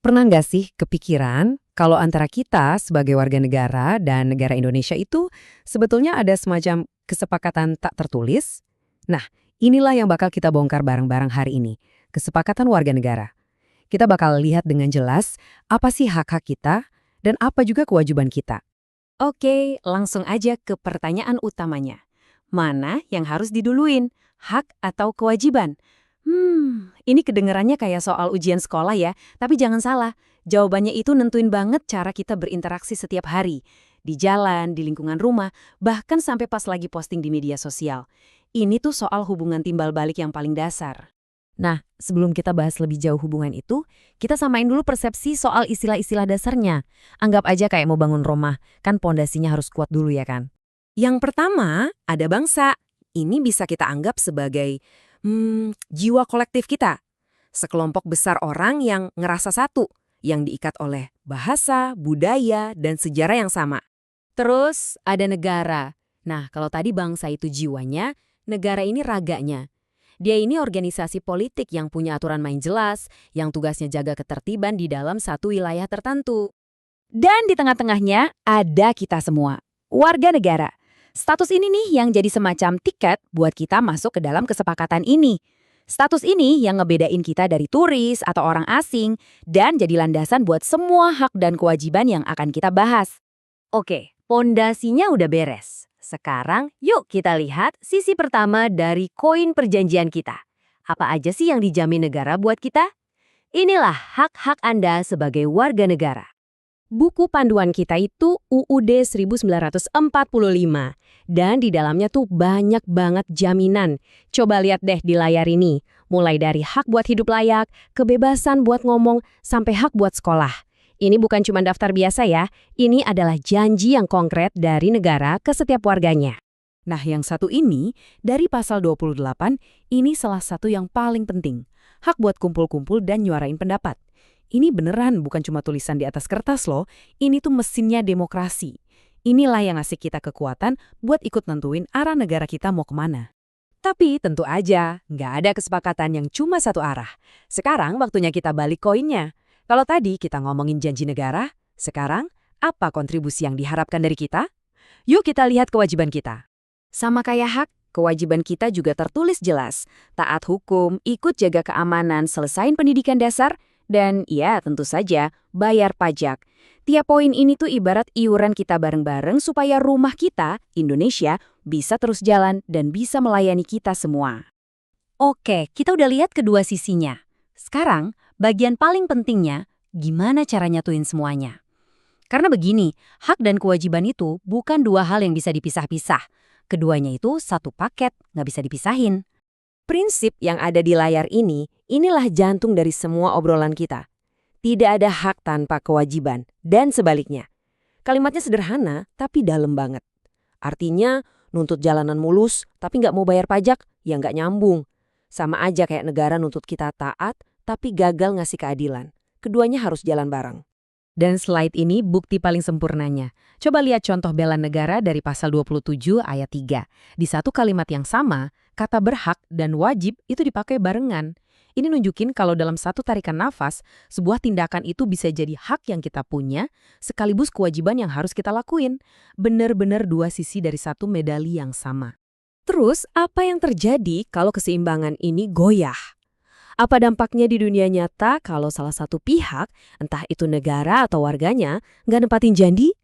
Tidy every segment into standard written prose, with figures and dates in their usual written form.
Pernah nggak sih kepikiran kalau antara kita sebagai warga negara dan negara Indonesia itu sebetulnya ada semacam kesepakatan tak tertulis? Nah, inilah yang bakal kita bongkar bareng-bareng hari ini. Kesepakatan warga negara. Kita bakal lihat dengan jelas apa sih hak-hak kita dan apa juga kewajiban kita. Oke, langsung aja ke pertanyaan utamanya. Mana yang harus diduluin, hak atau kewajiban? Ini kedengarannya kayak soal ujian sekolah ya, tapi jangan salah. Jawabannya itu nentuin banget cara kita berinteraksi setiap hari. Di jalan, di lingkungan rumah, bahkan sampai pas lagi posting di media sosial. Ini tuh soal hubungan timbal balik yang paling dasar. Nah, sebelum kita bahas lebih jauh hubungan itu, kita samain dulu persepsi soal istilah-istilah dasarnya. Anggap aja kayak mau bangun rumah, kan pondasinya harus kuat dulu ya kan? Yang pertama, ada bangsa. Ini bisa kita anggap sebagai jiwa kolektif kita. Sekelompok besar orang yang ngerasa satu, yang diikat oleh bahasa, budaya, dan sejarah yang sama. Terus ada negara. Nah, kalau tadi bangsa itu jiwanya, negara ini raganya. Dia ini organisasi politik yang punya aturan main jelas, yang tugasnya jaga ketertiban di dalam satu wilayah tertentu. Dan di tengah-tengahnya ada kita semua, warga negara. Status ini nih yang jadi semacam tiket buat kita masuk ke dalam kesepakatan ini. Status ini yang ngebedain kita dari turis atau orang asing dan jadi landasan buat semua hak dan kewajiban yang akan kita bahas. Oke, pondasinya udah beres. Sekarang yuk kita lihat sisi pertama dari koin perjanjian kita. Apa aja sih yang dijamin negara buat kita? Inilah hak-hak Anda sebagai warga negara. Buku panduan kita itu UUD 1945 dan di dalamnya tuh banyak banget jaminan. Coba lihat deh di layar ini, mulai dari hak buat hidup layak, kebebasan buat ngomong, sampai hak buat sekolah. Ini bukan cuma daftar biasa ya, ini adalah janji yang konkret dari negara ke setiap warganya. Nah, yang satu ini, dari pasal 28, ini salah satu yang paling penting. Hak buat kumpul-kumpul dan nyuarain pendapat. Ini beneran bukan cuma tulisan di atas kertas loh, ini tuh mesinnya demokrasi. Inilah yang ngasih kita kekuatan buat ikut nentuin arah negara kita mau kemana. Tapi tentu aja, nggak ada kesepakatan yang cuma satu arah. Sekarang waktunya kita balik koinnya. Kalau tadi kita ngomongin janji negara, sekarang apa kontribusi yang diharapkan dari kita? Yuk kita lihat kewajiban kita. Sama kayak hak, kewajiban kita juga tertulis jelas. Taat hukum, ikut jaga keamanan, selesain pendidikan dasar, dan ya tentu saja bayar pajak. Tiap poin ini tuh ibarat iuran kita bareng-bareng supaya rumah kita, Indonesia, bisa terus jalan dan bisa melayani kita semua. Oke, kita udah lihat kedua sisinya. Sekarang, bagian paling pentingnya, gimana cara nyatuin semuanya? Karena begini, hak dan kewajiban itu bukan dua hal yang bisa dipisah-pisah. Keduanya itu satu paket, nggak bisa dipisahin. Prinsip yang ada di layar ini, inilah jantung dari semua obrolan kita. Tidak ada hak tanpa kewajiban, dan sebaliknya. Kalimatnya sederhana, tapi dalam banget. Artinya, nuntut jalanan mulus, tapi nggak mau bayar pajak, ya nggak nyambung. Sama aja kayak negara nuntut kita taat, tapi gagal ngasih keadilan. Keduanya harus jalan bareng. Dan slide ini bukti paling sempurnanya. Coba lihat contoh bela negara dari pasal 27 ayat 3. Di satu kalimat yang sama, kata berhak dan wajib itu dipakai barengan. Ini nunjukin kalau dalam satu tarikan nafas, sebuah tindakan itu bisa jadi hak yang kita punya, sekaligus kewajiban yang harus kita lakuin. Bener-bener dua sisi dari satu medali yang sama. Terus, apa yang terjadi kalau keseimbangan ini goyah? Apa dampaknya di dunia nyata kalau salah satu pihak, entah itu negara atau warganya, nggak nempatin janji?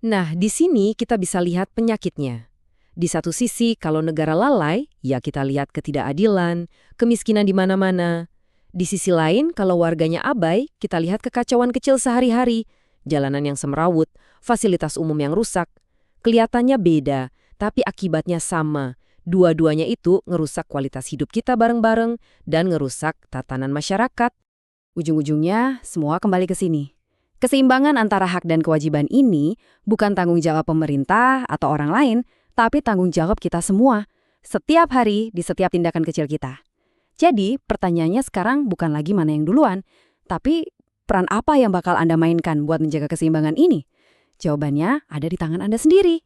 Nah, di sini kita bisa lihat penyakitnya. Di satu sisi, kalau negara lalai, ya kita lihat ketidakadilan, kemiskinan di mana-mana. Di sisi lain, kalau warganya abai, kita lihat kekacauan kecil sehari-hari, jalanan yang semrawut, fasilitas umum yang rusak. Kelihatannya beda, tapi akibatnya sama. Dua-duanya itu ngerusak kualitas hidup kita bareng-bareng dan ngerusak tatanan masyarakat. Ujung-ujungnya, semua kembali ke sini. Keseimbangan antara hak dan kewajiban ini bukan tanggung jawab pemerintah atau orang lain, tapi tanggung jawab kita semua, setiap hari di setiap tindakan kecil kita. Jadi, pertanyaannya sekarang bukan lagi mana yang duluan, tapi peran apa yang bakal Anda mainkan buat menjaga keseimbangan ini? Jawabannya ada di tangan Anda sendiri.